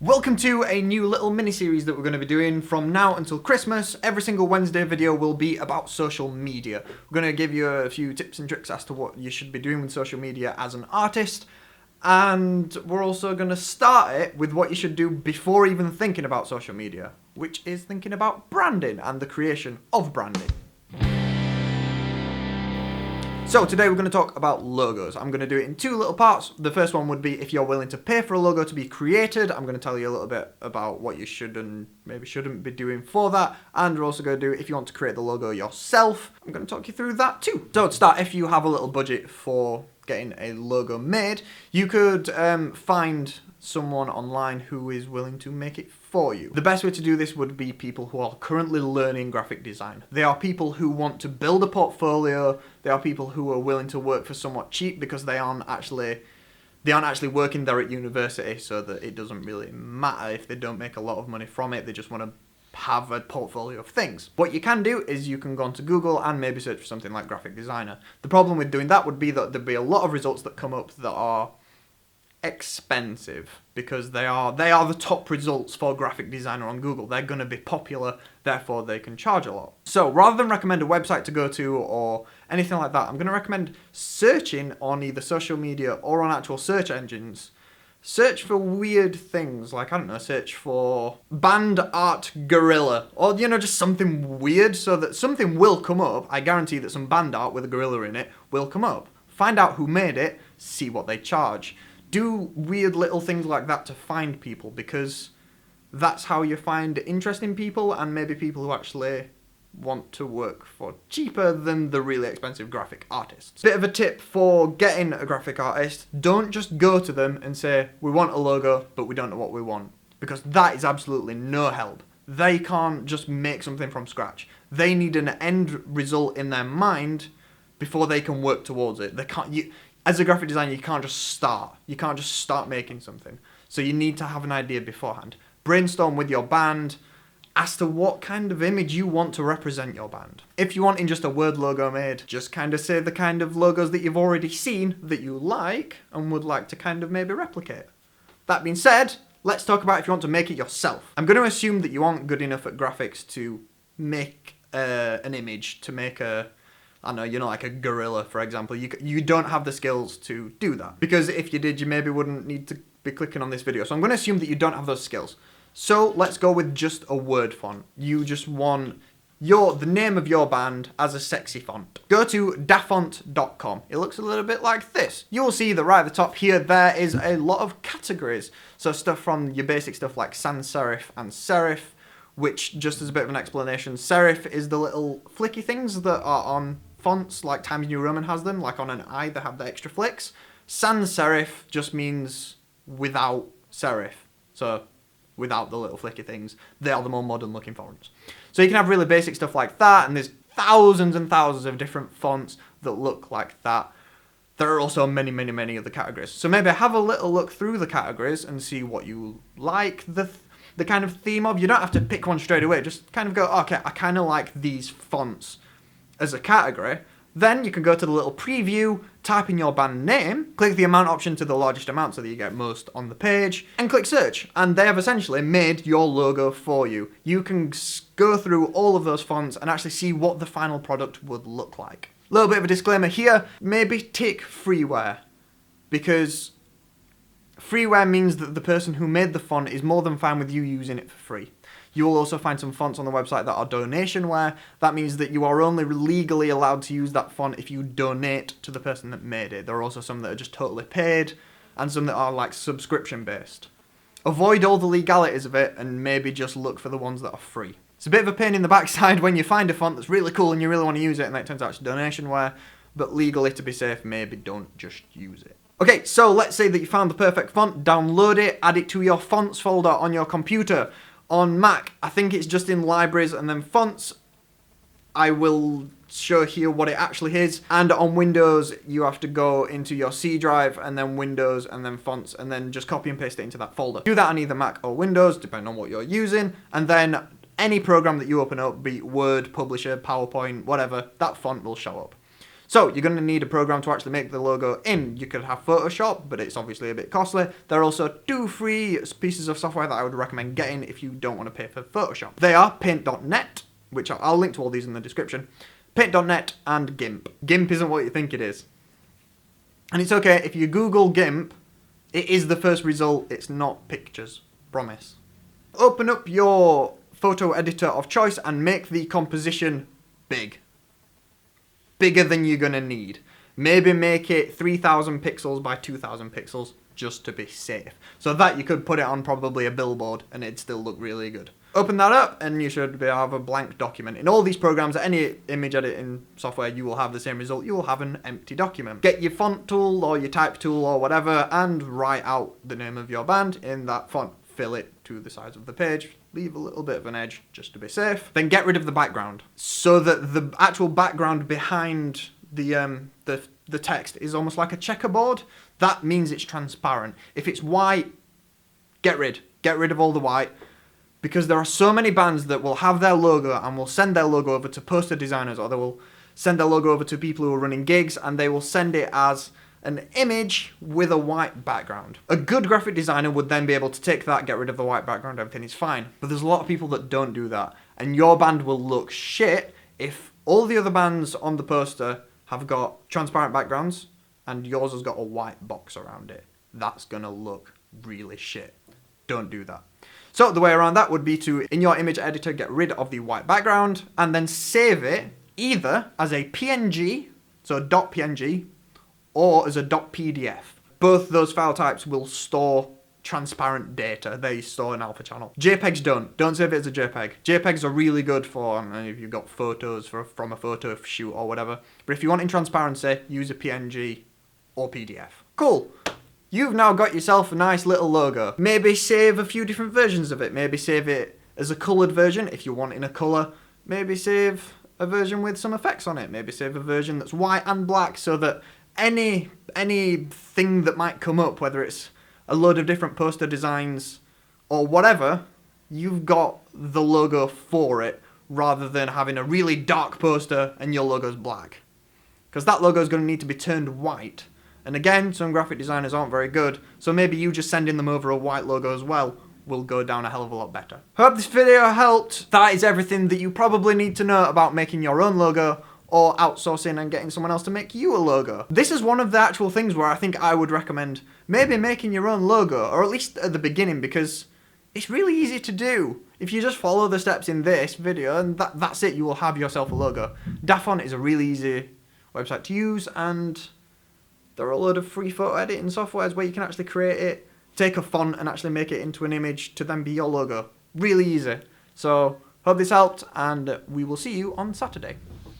Welcome to a new little mini-series that we're going to be doing from now until Christmas. Every single Wednesday video will be about social media. We're going to give you a few tips and tricks as to what you should be doing with social media as an artist. And we're also going to start it with what you should do before even thinking about social media, which is thinking about branding and the creation of branding. So today we're going to talk about logos. I'm going to do it in two little parts. The first one would be if you're willing to pay for a logo to be created. I'm going to tell you a little bit about what you should and maybe shouldn't be doing for that. And we're also going to do if you want to create the logo yourself. I'm going to talk you through that too. So to start, if you have a little budget for getting a logo made, you could find someone online who is willing to make it for you. The best way to do this would be people who are currently learning graphic design. They are people who want to build a portfolio. They are people who are willing to work for somewhat cheap because they aren't actually working there at university, so that it doesn't really matter if they don't make a lot of money from it. They just want to have a portfolio of things. What you can do is you can go onto Google and maybe search for something like graphic designer. The problem with doing that would be that there'd be a lot of results that come up that are expensive because they are the top results for graphic designer on Google. They're going to be popular, therefore they can charge a lot. So rather than recommend a website to go to or anything like that, I'm going to recommend searching on either social media or on actual search engines. Search for weird things, like, I don't know, search for band art gorilla, or, you know, just something weird, so that something will come up. I guarantee that some band art with a gorilla in it will come up. Find out who made it, see what they charge. Do weird little things like that to find people, because that's how you find interesting people and maybe people who actually want to work for cheaper than the really expensive graphic artists. Bit of a tip for getting a graphic artist: don't just go to them and say, we want a logo, but we don't know what we want, because that is absolutely no help. They can't just make something from scratch. They need an end result in their mind before they can work towards it. They can't. As a graphic designer, you can't just start. You can't just start making something. So you need to have an idea beforehand. Brainstorm with your band as to what kind of image you want to represent your band. If you're wanting just a word logo made, just kind of say the kind of logos that you've already seen that you like and would like to kind of maybe replicate. That being said, let's talk about if you want to make it yourself. I'm going to assume that you aren't good enough at graphics to make an image, to make like a gorilla, for example. You don't have the skills to do that. Because if you did, you maybe wouldn't need to be clicking on this video. So I'm going to assume that you don't have those skills. So let's go with just a word font. You just want the name of your band as a sexy font. Go to dafont.com. It looks a little bit like this. You'll see that right at the top here, there is a lot of categories. So stuff from your basic stuff like sans serif and serif, which, just as a bit of an explanation, serif is the little flicky things that are on fonts, like Times New Roman has them, like on an I, they have the extra flicks. Sans serif just means without serif, so without the little flicky things. They are the more modern looking fonts. So you can have really basic stuff like that, and there's thousands and thousands of different fonts that look like that. There are also many, many, many other categories. So maybe have a little look through the categories and see what you like the kind of theme of. You don't have to pick one straight away, just kind of go, okay, I kind of like these fonts as a category. Then you can go to the little preview, type in your band name, click the amount option to the largest amount so that you get most on the page, and click search. And they have essentially made your logo for you. You can go through all of those fonts and actually see what the final product would look like. A little bit of a disclaimer here, maybe tick freeware, because freeware means that the person who made the font is more than fine with you using it for free. You will also find some fonts on the website that are donationware. That means that you are only legally allowed to use that font if you donate to the person that made it. There are also some that are just totally paid, and some that are like subscription based. Avoid all the legalities of it and maybe just look for the ones that are free. It's a bit of a pain in the backside when you find a font that's really cool and you really want to use it and then it turns out it's donationware, but legally, to be safe, maybe don't just use it. Okay, so let's say that you found the perfect font, download it, add it to your fonts folder on your computer. On Mac, I think it's just in libraries and then fonts. I will show here what it actually is. And on Windows, you have to go into your C drive and then Windows and then fonts and then just copy and paste it into that folder. Do that on either Mac or Windows, depending on what you're using. And then any program that you open up, be it Word, Publisher, PowerPoint, whatever, that font will show up. So you're going to need a program to actually make the logo in. You could have Photoshop, but it's obviously a bit costly. There are also 2 free pieces of software that I would recommend getting if you don't want to pay for Photoshop. They are Paint.net, which I'll link to all these in the description, Paint.net and GIMP. GIMP isn't what you think it is. And it's okay, if you Google GIMP, it is the first result, it's not pictures, promise. Open up your photo editor of choice and make the composition big. Bigger than you're going to need. Maybe make it 3000 pixels by 2000 pixels just to be safe. So that you could put it on probably a billboard and it'd still look really good. Open that up and you should have a blank document. In all these programs, any image editing software, you will have the same result. You will have an empty document. Get your font tool or your type tool or whatever and write out the name of your band in that font. Fill it to the size of the page. Leave a little bit of an edge just to be safe. Then get rid of the background so that the actual background behind the text is almost like a checkerboard. That means it's transparent. If it's white, get rid of all the white, because there are so many bands that will have their logo and will send their logo over to poster designers, or they will send their logo over to people who are running gigs and they will send it as an image with a white background. A good graphic designer would then be able to take that, get rid of the white background, everything is fine. But there's a lot of people that don't do that. And your band will look shit if all the other bands on the poster have got transparent backgrounds and yours has got a white box around it. That's gonna look really shit. Don't do that. So the way around that would be to, in your image editor, get rid of the white background and then save it either as a PNG, so .png, or as a .pdf. Both those file types will store transparent data. They store an alpha channel. JPEGs don't. Don't save it as a JPEG. JPEGs are really good for if you've got photos from a photo shoot or whatever. But if you want in transparency, use a PNG or PDF. Cool. You've now got yourself a nice little logo. Maybe save a few different versions of it. Maybe save it as a coloured version if you want in a colour. Maybe save a version with some effects on it. Maybe save a version that's white and black so that anything that might come up, whether it's a load of different poster designs or whatever, you've got the logo for it rather than having a really dark poster and your logo's black. Because that logo is going to need to be turned white. And again, some graphic designers aren't very good, so maybe you just sending them over a white logo as well will go down a hell of a lot better. Hope this video helped. That is everything that you probably need to know about making your own logo or outsourcing and getting someone else to make you a logo. This is one of the actual things where I think I would recommend maybe making your own logo, or at least at the beginning, because it's really easy to do. If you just follow the steps in this video, and that's it, you will have yourself a logo. Dafont is a really easy website to use, and there are a load of free photo editing softwares where you can actually create it, take a font and actually make it into an image to then be your logo. Really easy. So, hope this helped, and we will see you on Saturday.